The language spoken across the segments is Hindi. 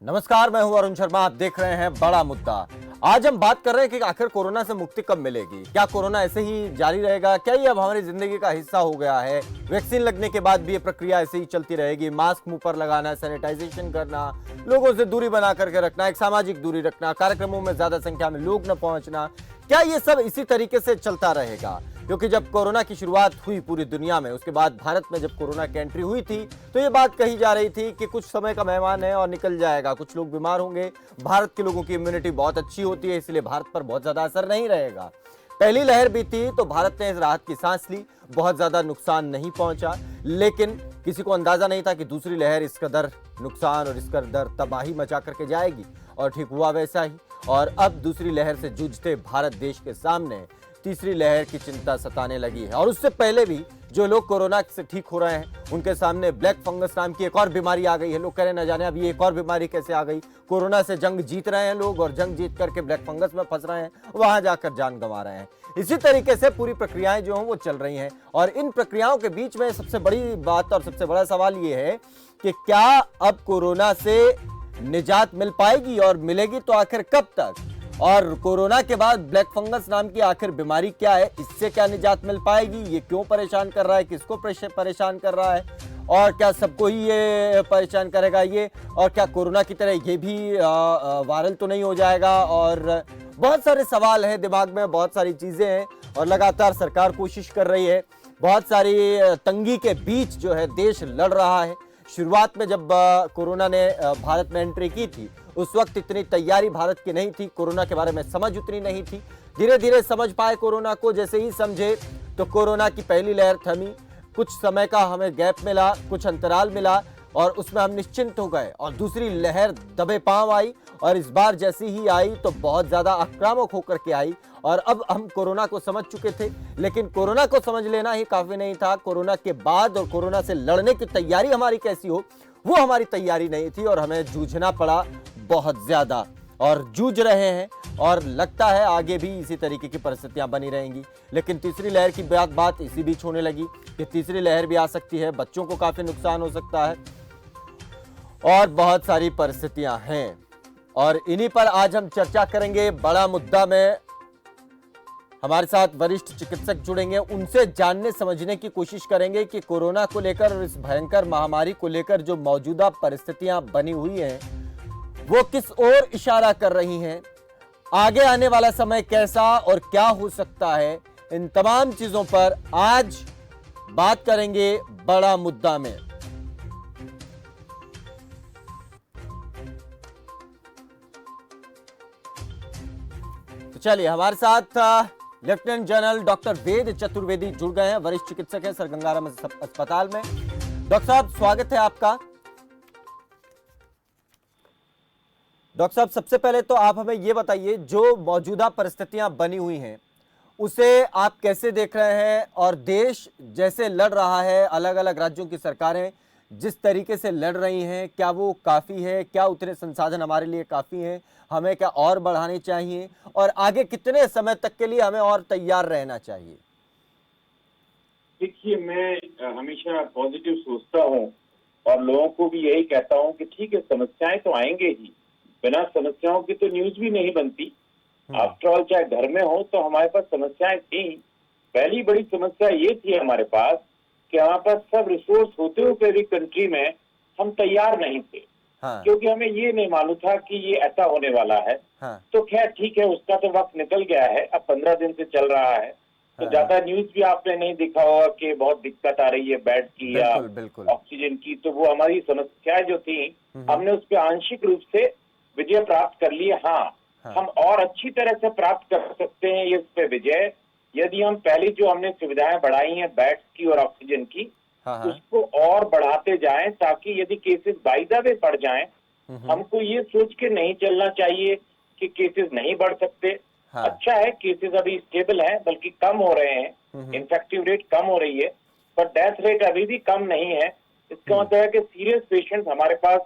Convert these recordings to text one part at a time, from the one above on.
नमस्कार, मैं हूं अरुण शर्मा। आप देख रहे हैं बड़ा मुद्दा। आज हम बात कर रहे हैं कि आखिर कोरोना से मुक्ति कब मिलेगी। क्या कोरोना ऐसे ही जारी रहेगा? क्या ये अब हमारी जिंदगी का हिस्सा हो गया है? वैक्सीन लगने के बाद भी ये प्रक्रिया ऐसे ही चलती रहेगी? मास्क मुंह पर लगाना, सैनिटाइजेशन करना, लोगों से दूरी बना करके रखना, एक सामाजिक दूरी रखना, कार्यक्रमों में ज्यादा संख्या में लोग न पहुंचना, क्या ये सब इसी तरीके से चलता रहेगा? क्योंकि जब कोरोना की शुरुआत हुई पूरी दुनिया में, उसके बाद भारत में जब कोरोना की एंट्री हुई थी, तो ये बात कही जा रही थी कि कुछ समय का मेहमान है और निकल जाएगा, कुछ लोग बीमार होंगे, भारत के लोगों की इम्यूनिटी बहुत अच्छी होती है, इसलिए भारत पर बहुत ज्यादा असर नहीं रहेगा। पहली लहर भी थी तो भारत ने इस राहत की सांस ली, बहुत ज्यादा नुकसान नहीं पहुंचा, लेकिन किसी को अंदाजा नहीं था कि दूसरी लहर इस कदर नुकसान और इस कदर तबाही मचा करके जाएगी, और ठीक हुआ वैसा ही। और अब दूसरी लहर से जूझते भारत देश के सामने तीसरी लहर की चिंता सताने लगी है। और उससे पहले भी जो लोग कोरोना से ठीक हो रहे हैं, उनके सामने ब्लैक फंगस नाम की एक और बीमारी आ गई है। लोग कह रहे न जाने अब ये एक और बीमारी कैसे आ गई। कोरोना से जंग जीत रहे हैं लोग, और जंग जीत करके ब्लैक फंगस में फंस रहे हैं, वहां जाकर जान गंवा रहे हैं। इसी तरीके से पूरी प्रक्रियाएं जो हैं वो चल रही हैं, और इन प्रक्रियाओं के बीच में सबसे बड़ी बात और सबसे बड़ा सवाल ये है कि क्या अब कोरोना से निजात मिल पाएगी, और मिलेगी तो आखिर कब तक? और कोरोना के बाद ब्लैक फंगस नाम की आखिर बीमारी क्या है, इससे क्या निजात मिल पाएगी, ये क्यों परेशान कर रहा है, किसको परेशान कर रहा है, और क्या सबको ही ये परेशान करेगा ये, और क्या कोरोना की तरह ये भी वायरल तो नहीं हो जाएगा? और बहुत सारे सवाल हैं दिमाग में, बहुत सारी चीजें हैं, और लगातार सरकार कोशिश कर रही है। बहुत सारी तंगी के बीच जो है देश लड़ रहा है। शुरुआत में जब कोरोना ने भारत में एंट्री की थी, उस वक्त इतनी तैयारी भारत की नहीं थी, कोरोना के बारे में समझ उतनी नहीं थी। धीरे धीरे समझ पाए कोरोना को, जैसे ही समझे तो कोरोना की पहली लहर थमी, कुछ समय का हमें गैप मिला, कुछ अंतराल मिला, और उसमें हम निश्चिंत हो गए, और दूसरी लहर दबे पांव आई, और इस बार जैसी ही आई तो बहुत ज्यादा आक्रामक होकर के आई। और अब हम कोरोना को समझ चुके थे, लेकिन कोरोना को समझ लेना ही काफी नहीं था। कोरोना के बाद और कोरोना से लड़ने की तैयारी हमारी कैसी हो, वो हमारी तैयारी नहीं थी, और हमें जूझना पड़ा बहुत ज्यादा, और जूझ रहे हैं, और लगता है आगे भी इसी तरीके की परिस्थितियां बनी रहेंगी। लेकिन तीसरी लहर की बात इसी बीच होने लगी कि तीसरी लहर भी आ सकती है, बच्चों को काफी नुकसान हो सकता है, और बहुत सारी परिस्थितियां हैं। और इन्हीं पर आज हम चर्चा करेंगे बड़ा मुद्दा में। हमारे साथ वरिष्ठ चिकित्सक जुड़ेंगे, उनसे जानने समझने की कोशिश करेंगे कि कोरोना को लेकर और इस भयंकर महामारी को लेकर जो मौजूदा परिस्थितियां बनी हुई हैं, वो किस ओर इशारा कर रही हैं, आगे आने वाला समय कैसा और क्या हो सकता है। इन तमाम चीजों पर आज बात करेंगे बड़ा मुद्दा में। तो चलिए, हमारे साथ lieutenant general doctor Ved Chaturvedi जुड़ गए हैं, वरिष्ठ चिकित्सक हैं सर गंगाराम अस्पताल में। डॉक्टर साहब, स्वागत है आपका। डॉक्टर साहब, सबसे पहले तो आप हमें ये बताइए, जो मौजूदा परिस्थितियां बनी हुई हैं उसे आप कैसे देख रहे हैं, और देश जैसे लड़ रहा है, अलग अलग राज्यों की सरकारें जिस तरीके से लड़ रही हैं, क्या वो काफ़ी है? क्या उतने संसाधन हमारे लिए काफ़ी हैं? हमें क्या और बढ़ाने चाहिए, और आगे कितने समय तक के लिए हमें और तैयार रहना चाहिए? देखिए, मैं हमेशा पॉजिटिव सोचता हूँ, और लोगों को भी यही कहता हूँ कि ठीक है, समस्याएं तो आएंगे ही, बिना समस्याओं की तो न्यूज भी नहीं बनती। आफ्टर ऑल, चाहे घर में हो तो हमारे पास समस्याएं थी। पहली बड़ी समस्या ये थी हमारे पास कि हमारे पास सब रिसोर्स होते हुए भी कंट्री में हम तैयार नहीं थे। हाँ। क्योंकि हमें ये नहीं मालूम था कि ये ऐसा होने वाला है। हाँ। तो खैर ठीक है, उसका तो वक्त निकल गया है, अब 15 दिन से चल रहा है। तो हाँ। ज्यादा न्यूज भी आपने नहीं देखा होगा कि बहुत दिक्कत आ रही है बेड की या बिल्कुल बिल्कुल। ऑक्सीजन की। तो वो हमारी समस्याएं जो थी, हमने उस पर आंशिक रूप से विजय प्राप्त कर ली। हाँ, हम और अच्छी तरह से प्राप्त कर सकते हैं इस पे विजय, यदि हम पहले जो हमने सुविधाएं बढ़ाई हैं बेड्स की और ऑक्सीजन की, उसको और बढ़ाते जाएं, ताकि यदि केसेस बाय द वे बढ़ जाएं, हमको ये सोच के नहीं चलना चाहिए कि केसेस नहीं बढ़ सकते। हाँ। अच्छा है, केसेस अभी स्टेबल हैं, बल्कि कम हो रहे हैं, इन्फेक्टिव रेट कम हो रही है, पर डेथ रेट अभी भी कम नहीं है। इसका मतलब है कि सीरियस पेशेंट्स हमारे पास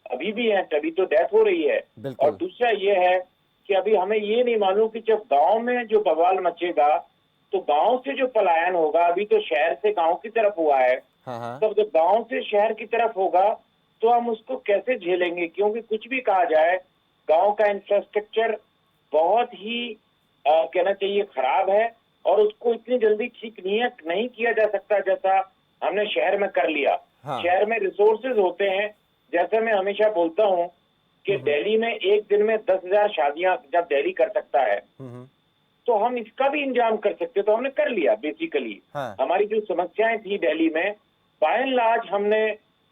अभी भी हैं, तभी तो डेथ हो रही है। और दूसरा ये है कि अभी हमें ये नहीं मालूम कि जब गांव में जो बवाल मचेगा, तो गांव से जो पलायन होगा, अभी तो शहर से गांव की तरफ हुआ है, तब जब गांव से शहर की तरफ होगा तो हम उसको कैसे झेलेंगे? क्योंकि कुछ भी कहा जाए, गांव का इंफ्रास्ट्रक्चर बहुत ही कहना चाहिए खराब है, और उसको इतनी जल्दी ठीक नहीं किया जा सकता जैसा हमने शहर में कर लिया। हाँ। शहर में रिसोर्सेज होते हैं, जैसे मैं हमेशा बोलता हूँ कि दिल्ली में एक दिन में 10,000 शादियां जब दिल्ली कर सकता है, तो हम इसका भी इंतजाम कर सकते, तो हमने कर लिया बेसिकली। हाँ। हमारी जो समस्याएं थी दिल्ली में, बाय एंड लार्ज हमने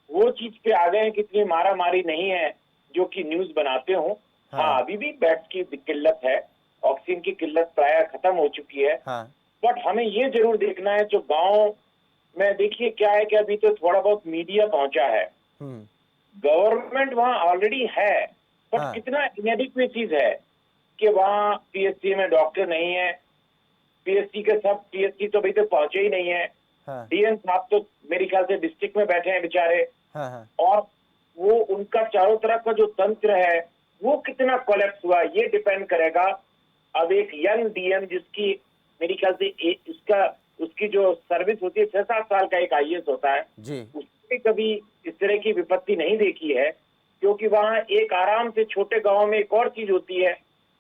वो चीज पे आ गए हैं कि इतनी मारा मारी नहीं है जो कि न्यूज बनाते हो। हाँ, अभी भी बेड्स की किल्लत है, ऑक्सीजन की किल्लत प्राय खत्म हो चुकी है। हाँ। बट हमें ये जरूर देखना है, जो गांव में देखिए क्या है कि अभी तो थोड़ा बहुत मीडिया पहुंचा है, गवर्नमेंट वहां ऑलरेडी है, बट हाँ। कितना इनएडिक्वेसीज है कि वहां पीएचसी में डॉक्टर नहीं है, पीएचसी के सब पीएचसी तो अभी तक पहुंचे ही नहीं है। हाँ। डीएम साहब तो मेरे ख्याल से डिस्ट्रिक्ट में बैठे हैं बेचारे, हाँ। हाँ। और वो उनका चारों तरफ का जो तंत्र है वो कितना कोलैप्स हुआ, ये डिपेंड करेगा। अब एक यंग डीएम जिसकी मेरे ख्याल से उसकी जो सर्विस होती है 6-7 साल का एक आईएएस होता है जी। उसने कभी इस तरह की विपत्ति नहीं देखी है, क्योंकि वहां एक आराम से छोटे गांव में एक और चीज होती है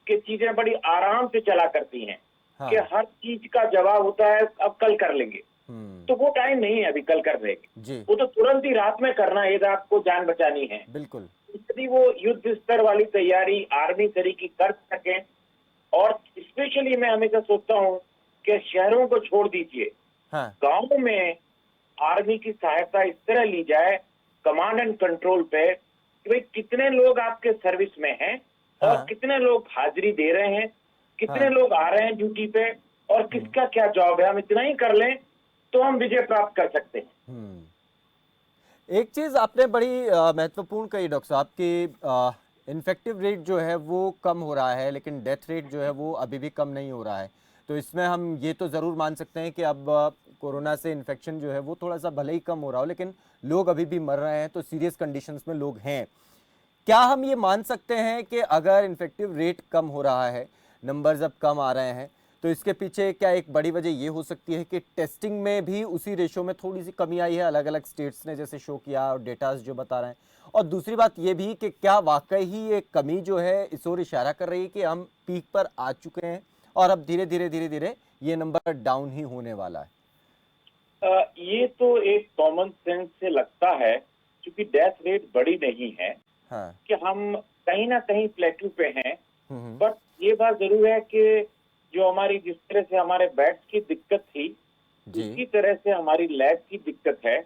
कि चीजें बड़ी आराम से चला करती हैं। हाँ। कि हर चीज का जवाब होता है अब कल कर लेंगे, तो वो टाइम नहीं है अभी कल कर लेंगे जी। वो तो तुरंत ही रात में करना है, रात को जान बचानी है। बिल्कुल। यदि वो युद्ध स्तर वाली तैयारी आर्मी तरीके कर सकें, और स्पेशली मैं हमेशा सोचता हूँ कि शहरों को छोड़ दीजिए, हाँ। गांव में आर्मी की सहायता इस तरह ली जाए कमांड एंड कंट्रोल पे कि भाई कितने लोग आपके सर्विस में हैं और हाँ। कितने लोग हाजिरी दे रहे हैं, कितने हाँ। लोग आ रहे हैं ड्यूटी पे, और किसका क्या जॉब है। हम इतना ही कर लें तो हम विजय प्राप्त कर सकते हैं। एक चीज आपने बड़ी महत्वपूर्ण कही डॉक्टर साहब कि इन्फेक्टिव रेट जो है वो कम हो रहा है, लेकिन डेथ रेट जो है वो अभी भी कम नहीं हो रहा है। तो इसमें हम ये तो ज़रूर मान सकते हैं कि अब कोरोना से इन्फेक्शन जो है वो थोड़ा सा भले ही कम हो रहा हो, लेकिन लोग अभी भी मर रहे हैं, तो सीरियस कंडीशंस में लोग हैं। क्या हम ये मान सकते हैं कि अगर इन्फेक्टिव रेट कम हो रहा है, नंबर्स अब कम आ रहे हैं, तो इसके पीछे क्या एक बड़ी वजह ये हो सकती है कि टेस्टिंग में भी उसी रेशो में थोड़ी सी कमी आई है, अलग अलग स्टेट्स ने जैसे शो किया और डेटास जो बता रहे हैं? और दूसरी बात ये भी कि क्या वाकई ही ये कमी जो है इस ओर इशारा कर रही है कि हम पीक पर आ चुके हैं और अब धीरे धीरे ये नंबर डाउन ही होने वाला है? ये तो एक कॉमन सेंस से लगता है, क्योंकि डेथ रेट बड़ी नहीं है। हाँ। कि हम कहीं ना कहीं प्लेटू पे हैं। हम्म। बट ये बात जरूर है कि जो हमारी जिस तरह से हमारे बेड्स की दिक्कत थी, जी। उसी तरह से हमारी लैब की दिक्कत है।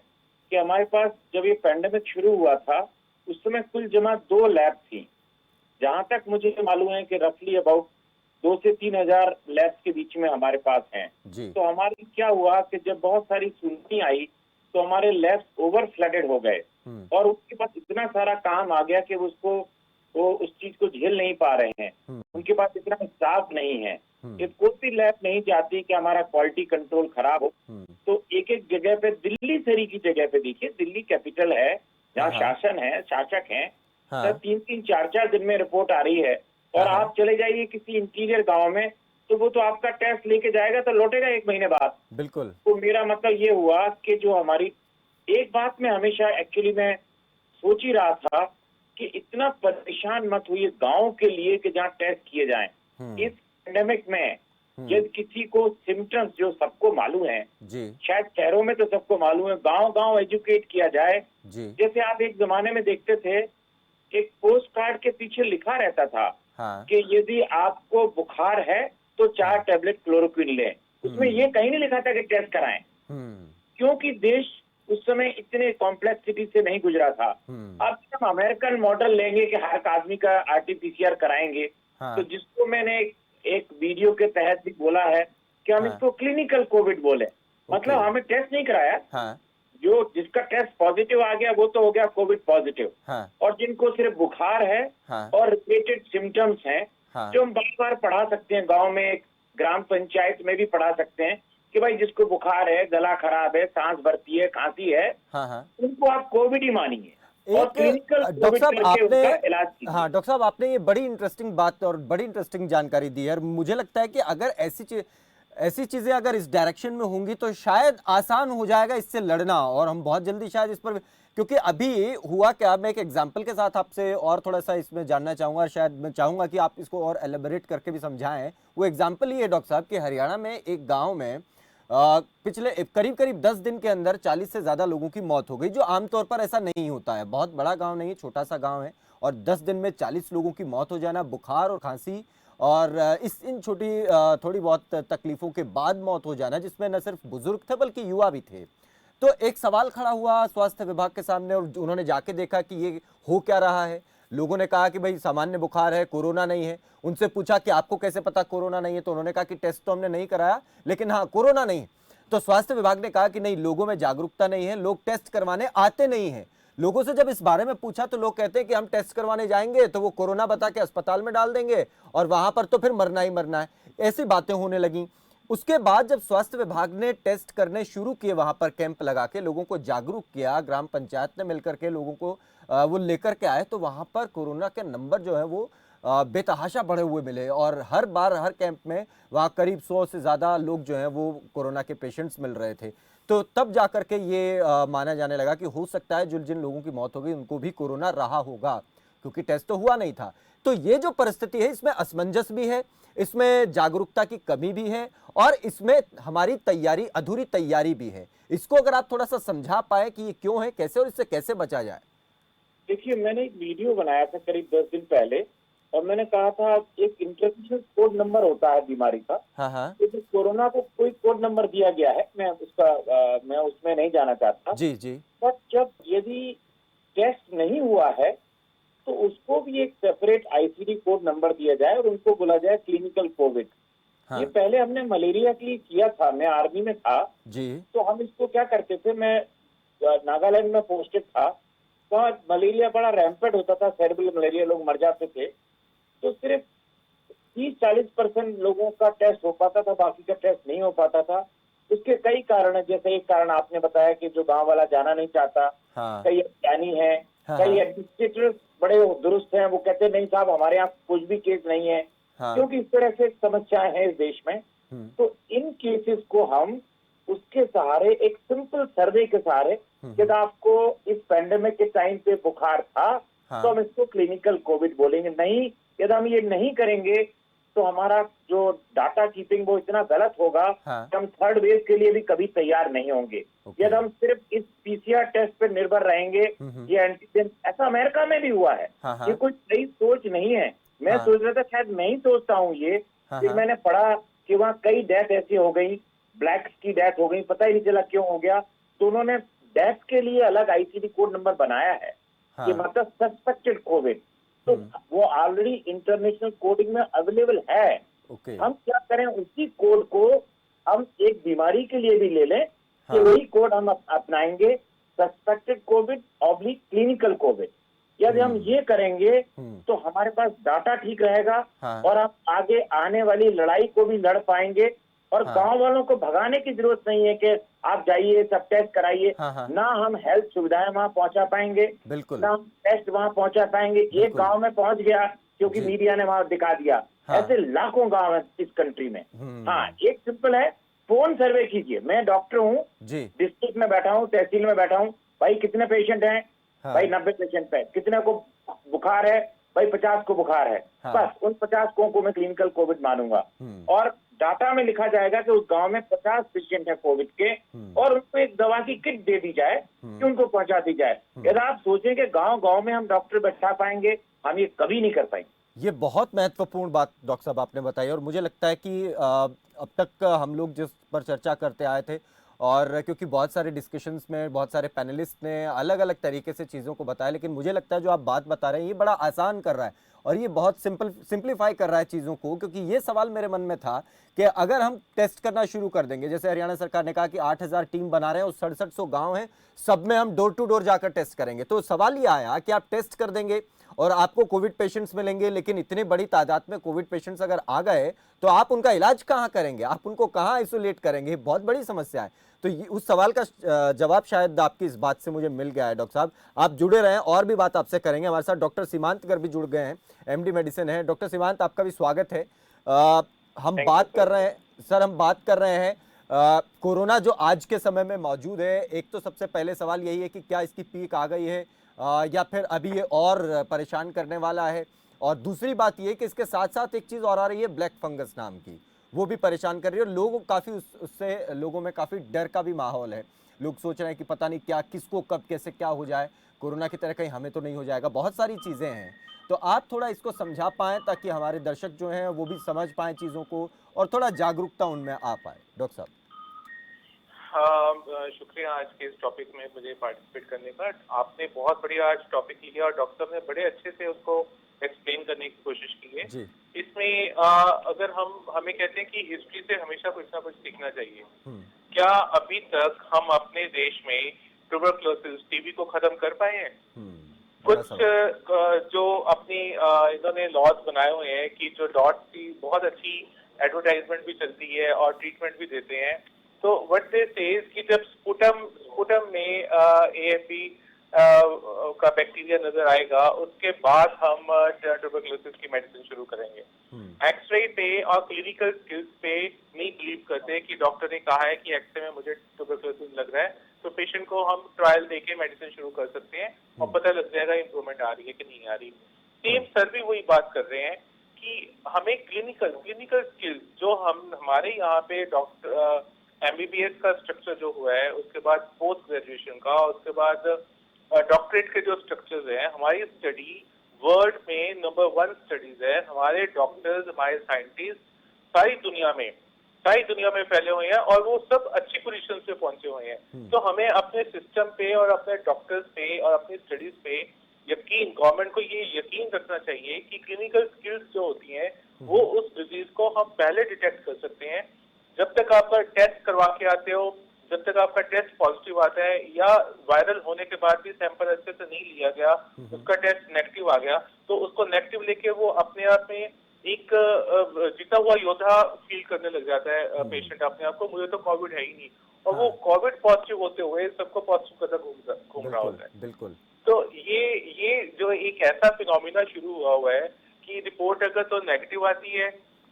कि हमारे पास जब ये पैंडेमिक शुरू हुआ था उस समय कुल जमा 2 लैब थी। जहां तक मुझे मालूम है कि रफली अबाउट 2 से 3 हजार लैब्स के बीच में हमारे पास हैं। जी। तो हमारी क्या हुआ कि जब बहुत सारी सुननी आई तो हमारे लैब्स ओवर फ्लडेड हो गए, और उसके पास इतना सारा काम आ गया कि वो उस चीज को झेल नहीं पा रहे हैं। उनके पास इतना स्टाफ नहीं है। ये कोई भी लैब नहीं चाहती कि हमारा क्वालिटी कंट्रोल खराब हो। तो एक एक जगह पे, दिल्ली सरी की जगह पे देखिए, दिल्ली कैपिटल है जहाँ शासन है, शासक है, हाँ। 3-3, 4-4 दिन में रिपोर्ट आ रही है। और आप चले जाइए किसी इंटीरियर गांव में, तो वो तो आपका टेस्ट लेके जाएगा तो लौटेगा 1 महीने बाद। बिल्कुल। तो मेरा मतलब ये हुआ कि जो हमारी एक बात में हमेशा एक्चुअली मैं सोच ही रहा था कि इतना परेशान मत हुई गांव के लिए कि जहाँ टेस्ट किए जाएं। इस पैंडेमिक में यदि किसी को सिम्टम्स जो सबको मालूम है, जी। शायद शहरों में तो सबको मालूम है, गांव गांव एजुकेट किया जाए। जी। जैसे आप एक जमाने में देखते थे, एक पोस्ट कार्ड के पीछे लिखा रहता था हाँ। कि यदि आपको बुखार है तो 4 टैबलेट क्लोरोक्विन लें। उसमें ये कहीं नहीं लिखा था कि टेस्ट कराएं, क्योंकि देश उस समय इतने कॉम्प्लेक्सिटी से नहीं गुजरा था। अब हम अमेरिकन मॉडल लेंगे कि हर आदमी का आरटीपीसीआर कराएंगे। हाँ। तो जिसको मैंने एक वीडियो के तहत भी बोला है कि हम हाँ। इसको क्लिनिकल कोविड बोले, मतलब हमें टेस्ट नहीं कराया। हाँ। जो जिसका टेस्ट पॉजिटिव आ गया वो तो हो गया कोविड पॉजिटिव। हाँ। और जिनको सिर्फ बुखार है हाँ। और रिलेटेड सिम्टम्स हैं, हाँ। जो हम बार बार पढ़ा सकते हैं, गांव में एक ग्राम पंचायत में भी पढ़ा सकते हैं कि भाई जिसको बुखार है, गला खराब है, सांस भरती है, खांसी है, हाँ। हाँ। उनको आप कोविड ही मानिए और एक क्लिनिकल डॉक्टर कोविड साहब करके आपने उनका इलाज कीजिए। हाँ डॉक्टर साहब आपने ये बड़ी इंटरेस्टिंग बात और बड़ी इंटरेस्टिंग जानकारी दी है, और मुझे लगता है कि अगर ऐसी चीजें अगर इस डायरेक्शन में होंगी तो शायद आसान हो जाएगा इससे लड़ना, और हम बहुत जल्दी शायद इस पर, क्योंकि अभी हुआ क्या, मैं एक एग्जांपल के साथ आपसे और थोड़ा सा इसमें जानना चाहूंगा, शायद मैं चाहूंगा कि आप इसको और एलेबोरेट करके भी समझाएं। वो एग्जांपल ये है डॉक्टर साहब कि हरियाणा में एक गांव में पिछले करीब करीब 10 दिन के अंदर 40 से ज्यादा लोगों की मौत हो गई, जो आमतौर पर ऐसा नहीं होता है। बहुत बड़ा गांव नहीं, छोटा सा गांव है, और 10 दिन में 40 लोगों की मौत हो जाना, बुखार और खांसी और इन छोटी थोड़ी बहुत तकलीफों के बाद मौत हो जाना, जिसमें न सिर्फ बुजुर्ग थे बल्कि युवा भी थे। तो एक सवाल खड़ा हुआ स्वास्थ्य विभाग के सामने, और उन्होंने जाके देखा कि ये हो क्या रहा है। लोगों ने कहा कि भाई सामान्य बुखार है, कोरोना नहीं है। उनसे पूछा कि आपको कैसे पता कोरोना नहीं है, तो उन्होंने कहा कि टेस्ट तो हमने नहीं कराया, लेकिन हाँ कोरोना नहीं है। तो स्वास्थ्य विभाग ने कहा कि नहीं, लोगों में जागरूकता नहीं है, लोग टेस्ट करवाने आते नहीं हैं। लोगों से जब इस बारे में पूछा तो लोग कहते हैं कि हम टेस्ट करवाने जाएंगे तो वो कोरोना बता के अस्पताल में डाल देंगे, और वहां पर तो फिर मरना ही मरना है। ऐसी बातें होने लगी। उसके बाद जब स्वास्थ्य विभाग ने टेस्ट करने शुरू किए, वहां पर कैंप लगा के लोगों को जागरूक किया, ग्राम पंचायत ने मिलकर के लोगों को वो लेकर के आए, तो वहां पर कोरोना के नंबर जो है वो बेतहाशा बढ़े हुए मिले, और हर बार हर कैंप में वहाँ करीब 100 से ज़्यादा लोग जो हैं वो कोरोना के पेशेंट्स मिल रहे थे। तो तब जाकर के ये माना जाने लगा कि हो सकता है जो जिन लोगों की मौत हो गई उनको भी कोरोना रहा होगा, क्योंकि टेस्ट तो हुआ नहीं था। तो ये जो परिस्थिति है, इसमें असमंजस भी है, इसमें जागरूकता की कमी भी है, और इसमें हमारी तैयारी, अधूरी तैयारी भी है। इसको अगर आप थोड़ा सा समझा पाए कि ये क्यों है, कैसे, और इससे कैसे बचा जाए। देखिए, मैंने एक वीडियो बनाया था करीब 10 दिन पहले, और मैंने कहा था एक इंटरनेशनल कोड नंबर होता है बीमारी का। हाँ हाँ तो जो कोरोना को कोई कोड नंबर दिया गया है, मैं उसमें नहीं जाना चाहता। जी जी। बट जब यदि टेस्ट नहीं हुआ है तो उसको भी एक सेपरेट आईसीडी कोड नंबर दिया जाए और उनको बोला जाए क्लिनिकल कोविड। हाँ ये पहले हमने मलेरिया के लिए किया था, मैं आर्मी में था जी। तो हम इसको क्या करते थे, मैं नागालैंड में पोस्टेड था, वहाँ मलेरिया बड़ा रैम्पेड होता था, सेरेब्रल मलेरिया, लोग मर जाते थे। तो सिर्फ 30-40% लोगों का टेस्ट हो पाता था, बाकी का टेस्ट नहीं हो पाता था। उसके कई कारण है, जैसे एक कारण आपने बताया कि जो गांव वाला जाना नहीं चाहता। हाँ कई ज्ञानी है, हाँ कई हाँ एडमिनिस्ट्रेटर्स बड़े दुरुस्त हैं, वो कहते नहीं साहब हमारे यहाँ कुछ भी केस नहीं है, हाँ। क्योंकि इस तरह से समस्याएं हैं इस देश में। तो इन केसेस को हम उसके सहारे, एक सिंपल सर्वे के सहारे, यदि आपको इस पैंडेमिक के टाइम पे बुखार था हाँ। तो हम इसको क्लिनिकल कोविड बोलेंगे। नहीं, यदि हम ये नहीं करेंगे तो हमारा जो डाटा कीपिंग वो इतना गलत होगा हाँ। कि हम थर्ड वेव के लिए भी कभी तैयार नहीं होंगे। ओके। यदि हम सिर्फ इस पीसीआर टेस्ट पे निर्भर रहेंगे, ये एंटीजन, ऐसा अमेरिका में भी हुआ है। हाँ, हाँ। ये कोई सही सोच नहीं है। मैं हाँ। सोच रहा था, शायद मैं ही सोचता हूँ ये, हाँ, फिर हाँ। मैंने पढ़ा कि वहाँ कई डेथ ऐसी हो गई, ब्लैक्स की डेथ हो गई, पता ही नहीं चला क्यों हो गया। तो उन्होंने डेथ के लिए अलग आईसीडी कोड नंबर बनाया है, कि मतलब सस्पेक्टेड कोविड। तो वो ऑलरेडी इंटरनेशनल कोडिंग में अवेलेबल है। ओके। हम क्या करें, उसी कोड को हम एक बीमारी के लिए भी ले लें, कि हाँ। वही कोड हम अपनाएंगे, suspected Covid oblique clinical Covid. यदि हम ये करेंगे तो हमारे पास डाटा ठीक रहेगा, हाँ। और हम आगे आने वाली लड़ाई को भी लड़ पाएंगे, और हाँ। गांव वालों को भगाने की जरूरत नहीं है कि आप जाइए सब टेस्ट कराइए। हाँ, हाँ। ना हम हेल्थ सुविधाएं वहां पहुंचा पाएंगे, बिल्कुल। ना हम टेस्ट वहां पहुंचा पाएंगे। एक बिल्कुल। गांव में पहुंच गया क्योंकि जी। मीडिया ने वहां दिखा दिया। हाँ। ऐसे लाखों गांव हैं इस कंट्री में। हाँ, एक सिंपल है, फोन सर्वे कीजिए। मैं डॉक्टर हूँ, जी। डिस्ट्रिक्ट में बैठा हूँ, तहसील में बैठा हूँ, भाई कितने पेशेंट हैं? हाँ। भाई 90 पेशेंट है। कितने को बुखार है? भाई 50 को बुखार है। हाँ। बस उन 50 को मैं क्लिनिकल कोविड मानूंगा, और डाटा में लिखा जाएगा कि उस गांव में 50 पेशेंट है कोविड के, और उनको एक दवा की किट दे दी जाए कि उनको पहुंचा दी जाए। यदि आप सोचें कि गांव गांव में हम डॉक्टर बैठा पाएंगे, हम ये कभी नहीं कर पाएंगे। ये बहुत महत्वपूर्ण बात डॉक्टर साहब आपने बताई, और मुझे लगता है कि अब तक हम लोग जिस पर चर्चा करते आए थे, और क्योंकि बहुत सारे डिस्कशंस में बहुत सारे पैनलिस्ट ने अलग अलग तरीके से चीज़ों को बताया, लेकिन मुझे लगता है जो आप बात बता रहे हैं ये बड़ा आसान कर रहा है, और ये बहुत सिंपलीफाई कर रहा है चीज़ों को। क्योंकि ये सवाल मेरे मन में था कि अगर हम टेस्ट करना शुरू कर देंगे, जैसे हरियाणा सरकार ने कहा कि 8000 टीम बना रहे हैं और 6700 गांव हैं, सब में हम डोर टू डोर जाकर टेस्ट करेंगे, तो सवाल ये आया कि आप टेस्ट कर देंगे और आपको कोविड पेशेंट्स मिलेंगे, लेकिन इतनी बड़ी तादाद में कोविड पेशेंट्स अगर आ गए तो आप उनका इलाज कहाँ करेंगे, आप उनको कहाँ आइसोलेट करेंगे? बहुत बड़ी समस्या है। तो उस सवाल का जवाब शायद आपकी इस बात से मुझे मिल गया है। डॉक्टर साहब आप जुड़े रहें, और भी बात आपसे करेंगे। हमारे साथ डॉक्टर सीमांत गर्ग भी जुड़ गए हैं, एमडी मेडिसिन है। डॉक्टर सीमांत, आपका भी स्वागत है। हम बात कर रहे हैं सर हम बात कर रहे हैं कोरोना जो आज के समय में मौजूद है, एक तो सबसे पहले सवाल यही है कि क्या इसकी पीक आ गई है या फिर अभी ये और परेशान करने वाला है। और दूसरी बात ये कि इसके साथ साथ एक चीज़ और आ रही है ब्लैक फंगस नाम की, वो भी परेशान कर रही है। और लोगों काफ़ी उससे लोगों में काफ़ी डर का भी माहौल है। लोग सोच रहे हैं कि पता नहीं क्या किसको कब कैसे क्या हो जाए, कोरोना की तरह कहीं हमें तो नहीं हो जाएगा। बहुत सारी चीज़ें हैं, तो आप थोड़ा इसको समझा पाएँ ताकि हमारे दर्शक जो हैं वो भी समझ पाएँ चीज़ों को और थोड़ा जागरूकता उनमें आ पाए। डॉक्टर साहब। हाँ, शुक्रिया आज के इस टॉपिक में मुझे पार्टिसिपेट करने का। आपने बहुत बढ़िया आज टॉपिक लिया और डॉक्टर साहब ने बड़े अच्छे से उसको एक्सप्लेन करने की कोशिश की है। जी। इसमें अगर हमें कहते हैं कि हिस्ट्री से हमेशा कुछ ना कुछ सीखना चाहिए। हम्म। क्या अभी तक हम अपने देश में ट्यूबरक्लोसिस टीबी को खत्म कर पाए हैं? बड़ा कुछ सवाल। जो अपनी इन्होंने लॉज बनाए हुए हैं कि जो डॉट्स की बहुत अच्छी एडवर्टाइजमेंट भी चलती है और ट्रीटमेंट भी देते हैं। तो व्हाट दे से इज कि जब स्पुटम में एएफबी का बैक्टीरिया नजर आएगा, उसके बाद हम ट्यूबरक्लोसिस की मेडिसिन शुरू करेंगे। एक्सरे पे और क्लिनिकल स्किल्स पे नहीं बिलीव करते कि डॉक्टर ने कहा है कि एक्सरे में मुझे ट्यूबरक्लोसिस लग रहा है, तो पेशेंट को हम ट्रायल देके मेडिसिन शुरू कर सकते हैं और पता लग जाएगा इंप्रूवमेंट आ रही है कि नहीं आ रही। सेम सर भी वही बात कर रहे हैं कि हमें क्लिनिकल स्किल्स जो हमारे यहाँ पे डॉक्टर एमबीबीएस का स्ट्रक्चर जो हुआ है, उसके बाद पोस्ट ग्रेजुएशन का, उसके बाद डॉक्टरेट के जो स्ट्रक्चर्स हैं, हमारी स्टडी वर्ल्ड में नंबर 1 स्टडीज है। हमारे डॉक्टर्स, हमारे साइंटिस्ट सारी दुनिया में फैले हुए हैं और वो सब अच्छी पोजीशन पे पहुंचे हुए हैं। तो हमें अपने सिस्टम पे और अपने डॉक्टर्स पे और अपनी स्टडीज पे यकीन, गवर्नमेंट को ये यकीन रखना चाहिए कि क्लिनिकल स्किल्स जो होती हैं वो उस डिजीज को हम पहले डिटेक्ट कर सकते हैं। जब तक आपका टेस्ट करवा के आते हो, जब तक आपका टेस्ट पॉजिटिव आता है या वायरल होने के बाद भी सैंपल अच्छे से नहीं लिया गया, उसका टेस्ट नेगेटिव आ गया, तो उसको नेगेटिव लेके वो अपने आप में एक जीता हुआ योद्धा फील करने लग जाता है पेशेंट अपने आप को, मुझे तो कोविड है ही नहीं। और वो कोविड पॉजिटिव होते हुए सबको पॉजिटिव करता घूम रहा होता है। बिल्कुल। तो ये जो एक ऐसा फिनोमिना शुरू हुआ है कि रिपोर्ट अगर तो नेगेटिव आती है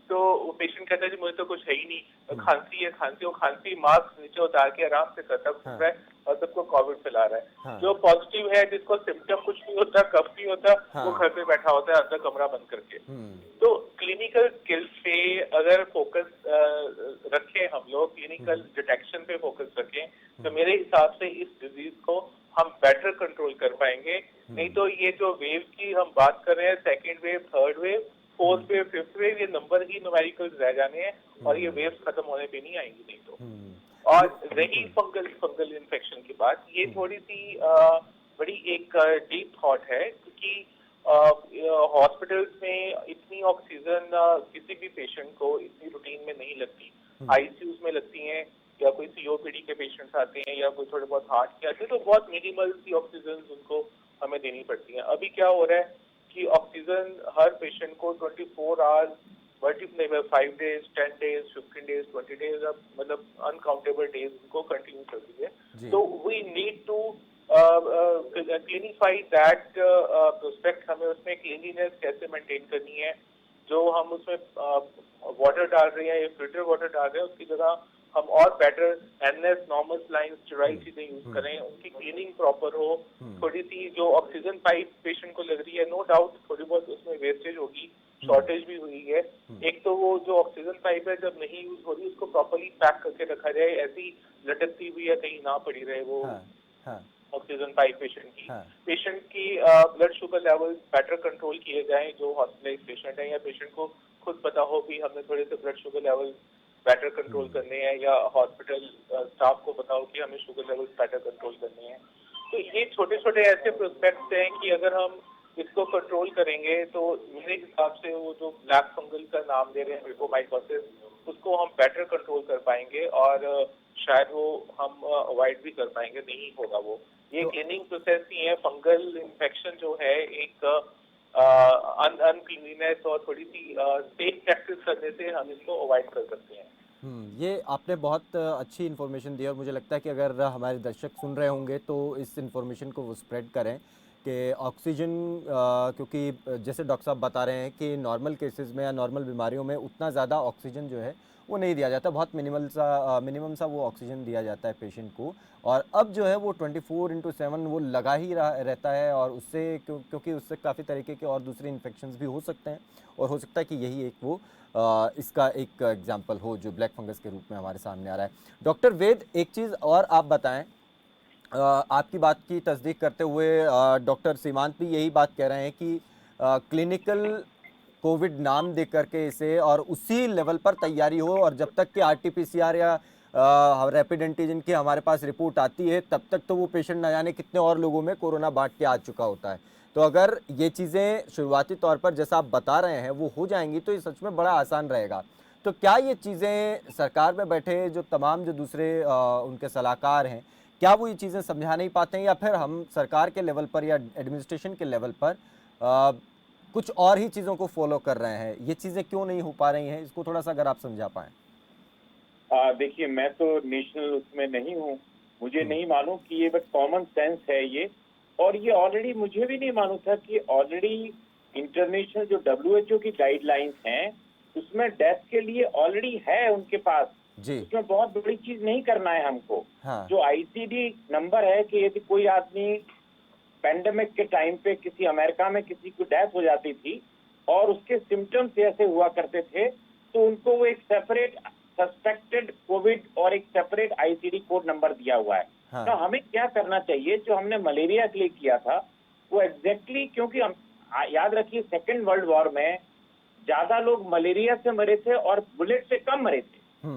तो पेशेंट कहता है जी मुझे तो कुछ है ही नहीं, खांसी मास्क नीचे उतार के आराम से करता घूम रहा है और सबको कोविड फैला रहा है। हाँ। जो पॉजिटिव है, जिसको सिम्टम कुछ नहीं होता, कफ नहीं होता, हाँ। वो घर पे बैठा होता है अंदर कमरा बंद करके। तो क्लिनिकल स्किल्स पे अगर फोकस रखें हम लोग, क्लिनिकल डिटेक्शन पे फोकस रखें, तो मेरे हिसाब से इस डिजीज को हम बेटर कंट्रोल कर पाएंगे। नहीं तो ये जो वेव की हम बात कर रहे हैं, second wave, third wave, fourth wave, fifth wave, ये नंबर ही न्यूमेरिकल्स रह जाने हैं और ये वेव्स खत्म होने पे नहीं आएंगी नहीं तो। और रही फंगल इन्फेक्शन की बात, ये थोड़ी सी बड़ी एक डीप थॉट है क्योंकि हॉस्पिटल्स में इतनी ऑक्सीजन किसी भी पेशेंट को इतनी रूटीन में नहीं लगती। आईसीयूज में लगती हैं या कोई सीओपीडी के पेशेंट्स आते हैं या कोई थोड़े बहुत हार्ट के आते हैं, तो बहुत मिनिमल सी ऑक्सीजन उनको हमें देनी पड़ती है। अभी क्या हो रहा है कि ऑक्सीजन हर पेशेंट को 24 hours multiply by 5 days, 10 days, 15 days, 20 days, अब मतलब अनकाउंटेबल डेज उनको कंटिन्यू चल रही है। तो we need to clarify that prospect. हमें उसमें क्लीनिनेस कैसे मेंटेन करनी है, जो हम उसमें वाटर डाल रहे हैं या फिल्टर वाटर डाल रहे हैं, उसकी जगह हम और better NS, normal line, steroid चीजें यूज करें, उनकी क्लीनिंग प्रॉपर हो। थोड़ी सी जो ऑक्सीजन पाइप पेशेंट को लग रही है, नो डाउट थोड़ी बहुत उसमें वेस्टेज होगी, शॉर्टेज भी हुई है। एक तो वो जो ऑक्सीजन पाइप है जब नहीं यूज हो रही, उसको प्रॉपरली पैक करके रखा जाए, ऐसी लटकती हुई है कहीं ना पड़ी रहे वो ऑक्सीजन पाइप पेशेंट की। पेशेंट की blood sugar level better control किए जाएं जो हॉस्पिटलाइज पेशेंट है, या पेशेंट को खुद पता हो कि हमने थोड़े से blood sugar level better control करने हैं, या हॉस्पिटल स्टाफ को पता हो कि हमें शुगर लेवल बेटर कंट्रोल करने हैं। तो ये छोटे छोटे ऐसे प्रोस्पेक्ट्स हैं कि अगर हम इसको कंट्रोल करेंगे तो मेरे हिसाब से वो जो ब्लैक फंगल का नाम दे रहे हैं म्यूकोमाइकोसिस, उसको हम बेटर कंट्रोल कर पाएंगे और शायद वो हम अवॉइड भी कर पाएंगे, नहीं होगा वो। ये क्लीनिंग प्रोसेस ही है। फंगल इन्फेक्शन जो है एक अनक्लीननेस और थोड़ी सी सेफ प्रैक्टिस करने से हम इसको अवॉइड कर सकते हैं। ये आपने बहुत अच्छी इन्फॉर्मेशन दी और मुझे लगता है कि अगर हमारे दर्शक सुन रहे होंगे तो इस इन्फॉर्मेशन को वो स्प्रेड करें कि ऑक्सीजन, क्योंकि जैसे डॉक्टर साहब बता रहे हैं कि नॉर्मल केसेस में या नॉर्मल बीमारियों में उतना ज़्यादा ऑक्सीजन जो है वो नहीं दिया जाता, बहुत मिनिमम सा वो ऑक्सीजन दिया जाता है पेशेंट को। और अब जो है वो 24/7 वो लगा ही रहता है, और उससे क्योंकि उससे काफ़ी तरीके के और दूसरे इन्फेक्शंस भी हो सकते हैं, और हो सकता है कि यही एक वो इसका एक एग्जाम्पल हो जो ब्लैक फंगस के रूप में हमारे सामने आ रहा है। डॉक्टर वेद, एक चीज़ और आप बताएं, आपकी बात की तस्दीक करते हुए डॉक्टर सीमांत भी यही बात कह रहे हैं कि क्लिनिकल कोविड नाम दे करके इसे, और उसी लेवल पर तैयारी हो, और जब तक कि आरटीपीसीआर या रैपिड एंटीजन की हमारे पास रिपोर्ट आती है तब तक तो वो पेशेंट न जाने कितने और लोगों में कोरोना बांट के आ चुका होता है। तो अगर ये चीज़ें शुरुआती तौर पर जैसा आप बता रहे हैं वो हो जाएंगी तो ये सच में बड़ा आसान रहेगा। तो क्या ये चीज़ें सरकार में बैठे जो तमाम जो दूसरे उनके सलाहकार हैं, क्या वो ये चीज़ें समझा नहीं पाते हैं, या फिर हम सरकार के लेवल पर या एडमिनिस्ट्रेशन के लेवल पर कुछ और ही चीज़ों को फॉलो कर रहे हैं? ये चीज़ें क्यों नहीं हो पा रही हैं, इसको थोड़ा सा अगर आप समझा पाएं। देखिए, मैं तो नेशनल उसमें नहीं हूँ, मुझे नहीं मालूम कि ये बस कॉमन सेंस है ये। और ये ऑलरेडी मुझे भी नहीं मालूम था कि ऑलरेडी इंटरनेशनल जो WHO की गाइडलाइंस हैं उसमें डेथ के लिए ऑलरेडी है उनके पास। जी। उसमें बहुत बड़ी चीज नहीं करना है हमको। हाँ। जो ICD नंबर है कि यदि कोई आदमी पेंडेमिक के टाइम पे किसी अमेरिका में किसी की डेथ हो जाती थी और उसके सिम्टम्स ऐसे हुआ करते थे, तो उनको वो एक सेपरेट सस्पेक्टेड कोविड और एक सेपरेट ICD कोड नंबर दिया हुआ है। हाँ। तो हमें क्या करना चाहिए, जो हमने मलेरिया के लिए किया था वो एग्जैक्टली, क्योंकि हम याद रखिए सेकेंड वर्ल्ड वॉर में ज्यादा लोग मलेरिया से मरे थे और बुलेट से कम मरे थे।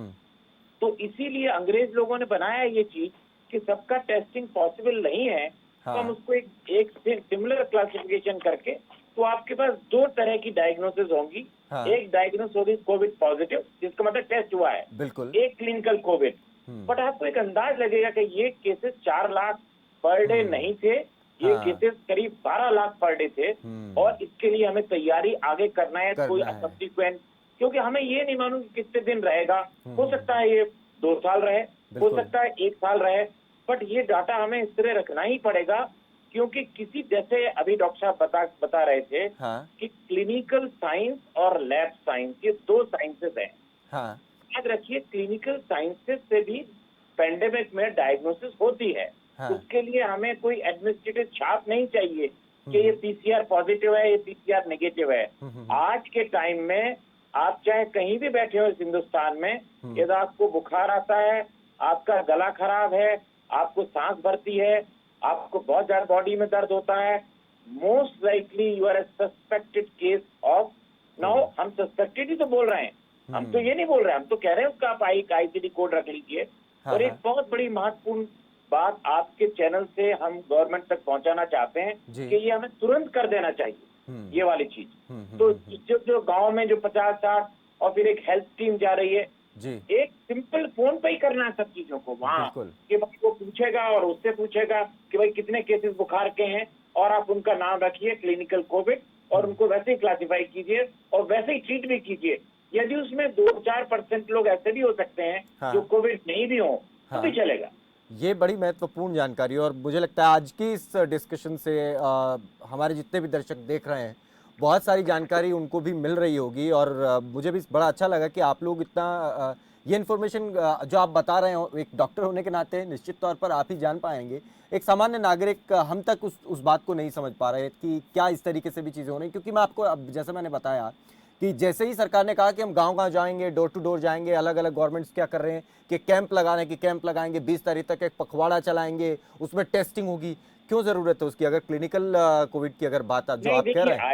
तो इसीलिए अंग्रेज लोगों ने बनाया ये चीज कि सबका टेस्टिंग पॉसिबल नहीं है। हाँ। तो हम उसको एक सिमिलर क्लासिफिकेशन करके, तो आपके पास दो तरह की डायग्नोसिस होंगी। हाँ। एक डायग्नोस होगी कोविड पॉजिटिव, जिसका मतलब टेस्ट हुआ है, बिल्कुल। एक क्लिनिकल कोविड। बट आपको एक अंदाज लगेगा कि ये केसेस 4 लाख पर डे नहीं थे, ये हाँ। केसेस करीब 12 लाख पर डे थे। और इसके लिए हमें तैयारी आगे करना है, कोई सब्सिक्वेंट, क्योंकि हमें ये नहीं मालूम कि कितने दिन रहेगा। हो सकता है ये 2 साल रहे, हो सकता है 1 साल रहे, बट ये डाटा हमें इस तरह रखना ही पड़ेगा। क्योंकि किसी, जैसे अभी डॉक्टर साहब बता रहे थे कि क्लिनिकल साइंस और लैब साइंस ये 2 साइंसेस हैं। हाँ। याद रखिए, क्लिनिकल साइंसेस से भी पेंडेमिक में डायग्नोसिस होती है। उसके लिए हमें कोई एडमिनिस्ट्रेटिव छाप नहीं चाहिए कि ये PCR पॉजिटिव है, ये PCR नेगेटिव है। आज के टाइम में आप चाहे कहीं भी बैठे हो इस हिंदुस्तान में, यदि आपको बुखार आता है, आपका गला खराब है, आपको सांस भरती है, आपको बहुत ज्यादा बॉडी में दर्द होता है, most likely you are a suspected case of. Now हम सस्पेक्टेड ही तो बोल रहे हैं, हम तो ये नहीं बोल रहे हैं, हम तो कह रहे हैं उसका आप ICD कोड रख लीजिए। और एक बहुत बड़ी महत्वपूर्ण बात आपके चैनल से हम गवर्नमेंट तक पहुंचाना चाहते हैं कि ये हमें तुरंत कर देना चाहिए, ये वाली चीज। तो जो गांव में जो 50-60 और फिर एक हेल्थ टीम जा रही है जी, एक सिंपल फोन पे ही करना है सब चीजों को वहाँ, कि भाई वो पूछेगा और उससे पूछेगा कि भाई कितने केसेस बुखार के हैं, और आप उनका नाम रखिए क्लिनिकल कोविड, और उनको वैसे ही क्लासिफाई कीजिए और वैसे ही ट्रीट भी कीजिए। यदि उसमें 2-4% लोग ऐसे भी हो सकते हैं जो कोविड नहीं भी हो, तो भी चलेगा। ये बड़ी महत्वपूर्ण जानकारी, और मुझे लगता है आज की इस डिस्कशन से हमारे जितने भी दर्शक देख रहे हैं बहुत सारी जानकारी उनको भी मिल रही होगी। और मुझे भी बड़ा अच्छा लगा कि आप लोग इतना ये इन्फॉर्मेशन जो आप बता रहे हो, एक डॉक्टर होने के नाते निश्चित तौर पर आप ही जान पाएंगे। एक सामान्य नागरिक हम तक उस बात को नहीं समझ पा रहे कि क्या इस तरीके से भी चीज़ें हो रही। क्योंकि मैं आपको अब जैसे मैंने बताया कि जैसे ही सरकार ने कहा कि हम गांव-गांव जाएंगे, डोर टू डोर जाएंगे, अलग-अलग गवर्नमेंट्स क्या कर रहे हैं कि कैंप लगाएंगे, 20 तारीख तक एक पखवाड़ा चलाएंगे, उसमें टेस्टिंग होगी। क्यों जरूरत है उसकी? अगर क्लिनिकल कोविड की अगर बात जो आप कह रहे हैं,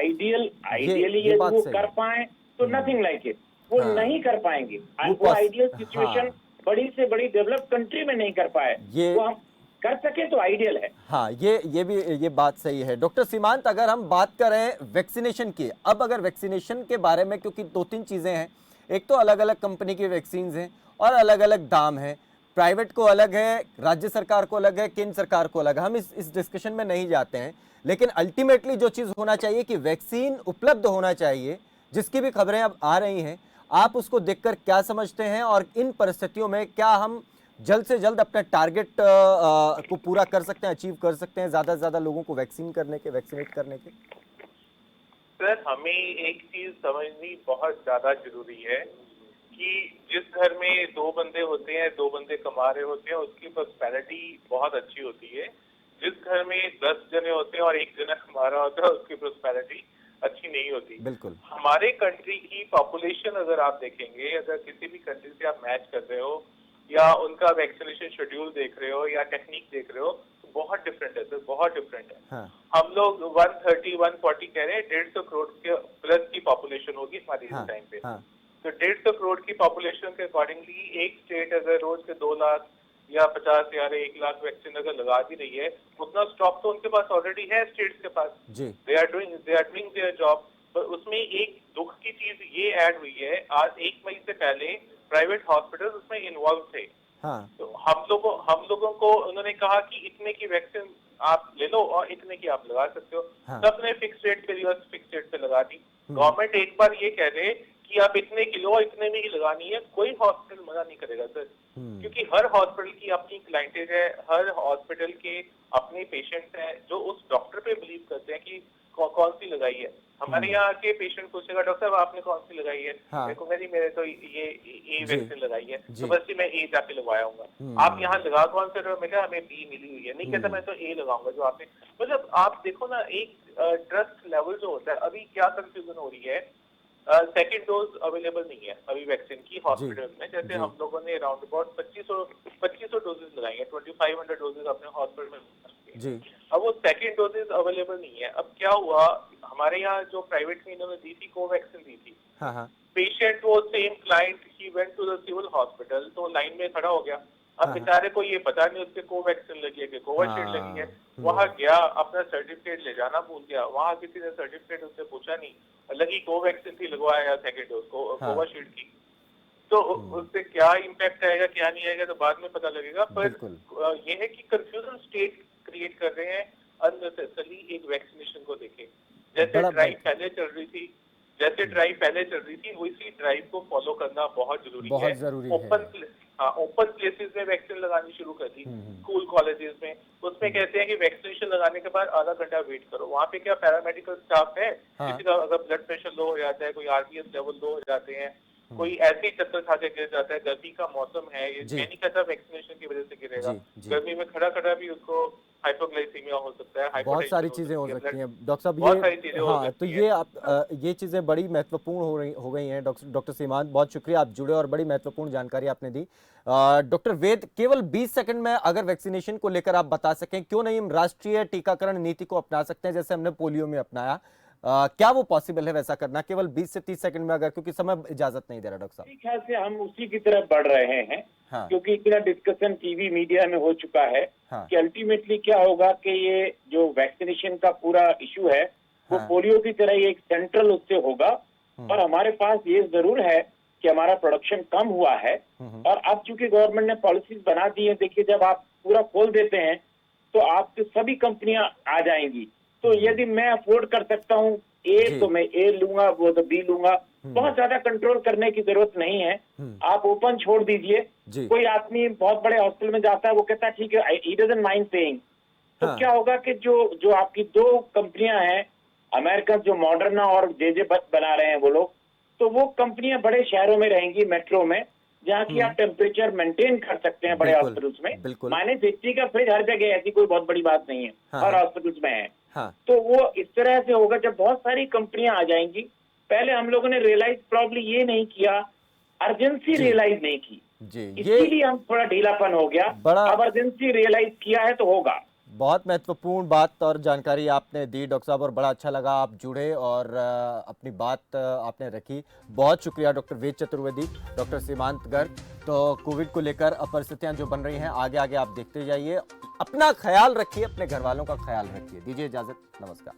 आइडियली ये वो कर पाए तो नथिंग लाइक इट, वो नहीं कर पाएंगे। वो आइडियल सिचुएशन बड़ी से बड़ी डेवलप्ड कंट्री में नहीं कर पाए, वो हम कर सके तो आइडियल है। हाँ, ये बात सही है। डॉक्टर सीमांत, अगर हम बात करें वैक्सीनेशन की, अब अगर वैक्सीनेशन के बारे में, क्योंकि 2-3 चीजें हैं, एक तो अलग अलग कंपनी की वैक्सीन हैं और अलग अलग दाम है, प्राइवेट को अलग है, राज्य सरकार को अलग है, केंद्र सरकार को अलग है। हम इस डिस्कशन में नहीं जाते हैं, लेकिन अल्टीमेटली जो चीज होना चाहिए कि वैक्सीन उपलब्ध होना चाहिए। जिसकी भी खबरें अब आ रही हैं, आप उसको देखकर क्या समझते हैं, और इन परिस्थितियों में क्या हम जल्द से जल्द अपने टारगेट को पूरा कर सकते हैं, अचीव कर सकते हैं, ज्यादा से ज्यादा लोगों को वैक्सीनेट करने के? सर, हमें एक चीज समझनी बहुत ज्यादा जरूरी है कि जिस घर में 2 बंदे होते हैं, 2 बंदे कमा रहे होते हैं, उसकी प्रॉस्पेरिटी बहुत अच्छी होती है। जिस घर में 10 जने होते हैं और 1 जना कमा रहा होता है, उसकी प्रॉस्पेरिटी अच्छी नहीं होती। बिल्कुल। हमारे कंट्री की पॉपुलेशन अगर आप देखेंगे, अगर किसी भी कंट्री से आप मैच कर रहे हो या उनका वैक्सीनेशन शेड्यूल देख रहे हो या टेक्निक देख रहे हो, तो बहुत डिफरेंट है सर, बहुत डिफरेंट है। हाँ। हम लोग 130-140 कह रहे हैं, 150 करोड़ के प्लस की पॉपुलेशन होगी हमारी हाँ, इस टाइम पे। हाँ, तो 150 करोड़ की पॉपुलेशन के अकॉर्डिंगली एक स्टेट अगर रोज के 2 लाख या 50 या 1 लाख वैक्सीन अगर लगा दी रही है, उतना स्टॉक तो उनके पास ऑलरेडी है स्टेट्स के पास। जी। They are doing their job. पर उसमें एक दुख की चीज ये ऐड हुई है, आज 1 मई से पहले प्राइवेट हॉस्पिटल उसमें इन्वॉल्व थे। हाँ। तो हम लोगों को उन्होंने कहा कि इतने की वैक्सीन आप ले लो और इतने की आप लगा सकते हो। हाँ। सबने फिक्स रेट पे रिवर्स फिक्स रेट पे लगा दी। गवर्नमेंट एक बार ये कह दे कि आप इतने की लो, इतने में ही लगानी है, कोई हॉस्पिटल मना नहीं करेगा सर। क्योंकि हर हॉस्पिटल की अपनी क्लाइंटेज है, हर हॉस्पिटल के अपने पेशेंट्स हैं जो उस डॉक्टर पे बिलीव करते हैं कि कौन सी लगाई है। हमारे यहाँ के पेशेंट पूछेगा, डॉक्टर साहब आपने कौन सी लगाई है? हाँ। मैं कहूँगा जी मैंने तो ये वैक्सीन लगाई है, जी। तो बस मैं ए जाके लगवाया हूँ। आप यहाँ लगा कौन से रहे हो? मैं कहा हमें बी मिली हुई है। नहीं कहता मैं तो ए लगाऊंगा जो आपने। मतलब आप देखो ना, एक ट्रस्ट लेवल जो होता है, अभी क्या कंफ्यूजन हो रही है, सेकेंड डोज अवेलेबल नहीं है अभी वैक्सीन की हॉस्पिटल में। जैसे हम लोगों ने अराउंड अबाउट 2500 डोजेज लगाई है, 2500 डोजेज अपने हॉस्पिटल में जी। अब वो सेकेंड डोजेज अवेलेबल नहीं है। अब क्या हुआ, हमारे यहाँ जो प्राइवेट में इन्होंने दी थी, कोवैक्सीन दी थी, हाँ, हाँ, पेशेंट वो सेम क्लाइंट ही went to the civil hospital, तो लाइन में खड़ा हो गया। अब बेचारे को ये पता नहीं उसके कोवैक्सीन लगी है कि कोविशील्ड लगी है। वहां गया, अपना सर्टिफिकेट ले जाना भूल गया। वहां किसी ने सर्टिफिकेट उससे पूछा नहीं, लगी कोवैक्सीन थी, लगवाया सेकेंड डोज को कोविशील्ड की। तो उससे क्या इम्पैक्ट आएगा क्या नहीं आएगा तो बाद में पता लगेगा। पर यह है कि कंफ्यूजन स्टेट क्रिएट कर रहे हैं अननेसेसरली एक वैक्सीनेशन को देखे। जैसे ड्राइव पहले चल रही थी, वैसी ड्राइव को फॉलो करना बहुत जरूरी है। ओपन प्लेसेस में वैक्सीन लगानी शुरू कर दी, स्कूल कॉलेजेस में। उसमें कहते हैं कि वैक्सीनेशन लगाने के बाद आधा घंटा वेट करो। वहाँ पे क्या पैरामेडिकल स्टाफ है? किसी का अगर ब्लड प्रेशर लो हो जाता है, कोई आरबीएस लेवल लो हो जाते हैं, कोई ऐसे ही चक्कर खा के गिर जाता है, गर्मी का मौसम है, ये मैं नहीं कहता वैक्सीनेशन की वजह से गिरेगा। गर्मी में खड़ा भी उसको हाइपोग्लाइसीमिया हो सकता है, बहुत सारी चीजें हो सकती हैं डॉक्टर साहब। हाँ, तो ये चीजें बड़ी महत्वपूर्ण हो गई हैं। डॉक्टर सीमांत, बहुत शुक्रिया, आप जुड़े और बड़ी महत्वपूर्ण जानकारी आपने दी। डॉक्टर वेद, केवल 20 सेकंड में अगर वैक्सीनेशन को लेकर आप बता सकें, क्यों नहीं हम राष्ट्रीय टीकाकरण नीति को अपना सकते हैं जैसे हमने पोलियो में अपनाया? क्या वो पॉसिबल है वैसा करना केवल 20 से 30 सेकंड में, अगर, क्योंकि समय इजाजत नहीं दे रहा डॉक्टर साहब? मेरे ख्याल से हम उसी की तरफ बढ़ रहे हैं। हाँ। क्योंकि इतना डिस्कशन टीवी मीडिया में हो चुका है। हाँ। कि अल्टीमेटली क्या होगा कि ये जो वैक्सीनेशन का पूरा इशू है वो पोलियो की तरह ही एक सेंट्रल उससे होगा। और हमारे पास ये जरूर है कि हमारा प्रोडक्शन कम हुआ है और अब चूंकि गवर्नमेंट ने पॉलिसीज बना दी है, देखिए जब आप पूरा खोल देते हैं तो आपकी सभी कंपनियां आ जाएंगी। तो यदि मैं अफोर्ड कर सकता हूँ ए तो मैं ए लूंगा, वो तो बी लूंगा। बहुत ज्यादा कंट्रोल करने की जरूरत नहीं है, आप ओपन छोड़ दीजिए। कोई आदमी बहुत बड़े हॉस्पिटल में जाता है, वो कहता है ठीक है, ही डजंट माइंड पेइंग। तो क्या होगा कि जो आपकी 2 कंपनियां हैं अमेरिकन, जो मॉडर्ना और जे बना रहे हैं वो लोग, तो वो कंपनियां बड़े शहरों में रहेंगी, मेट्रो में, जहाँ की आप टेम्परेचर मेंटेन कर सकते हैं बड़े हॉस्पिटल्स में। -80 का फ्रिज हर जगह, ऐसी कोई बहुत बड़ी बात नहीं है, हर हॉस्पिटल्स में है। हाँ। तो वो इस तरह से होगा जब बहुत सारी कंपनियां आ जाएंगी। पहले हम लोगों ने रियलाइज प्रॉब्ली ये नहीं किया, अर्जेंसी रियलाइज नहीं की, इसीलिए हम थोड़ा ढीलापन हो गया। अब अर्जेंसी रियलाइज किया है तो होगा। बहुत महत्वपूर्ण बात और जानकारी आपने दी डॉक्टर साहब, और बड़ा अच्छा लगा आप जुड़े और अपनी बात आपने रखी। बहुत शुक्रिया डॉक्टर वेद चतुर्वेदी, डॉक्टर सीमांत गर्ग। तो कोविड को लेकर परिस्थितियां जो बन रही हैं, आगे आगे आप देखते जाइए, अपना ख्याल रखिए, अपने घर वालों का ख्याल रखिए। दीजिए इजाजत, नमस्कार।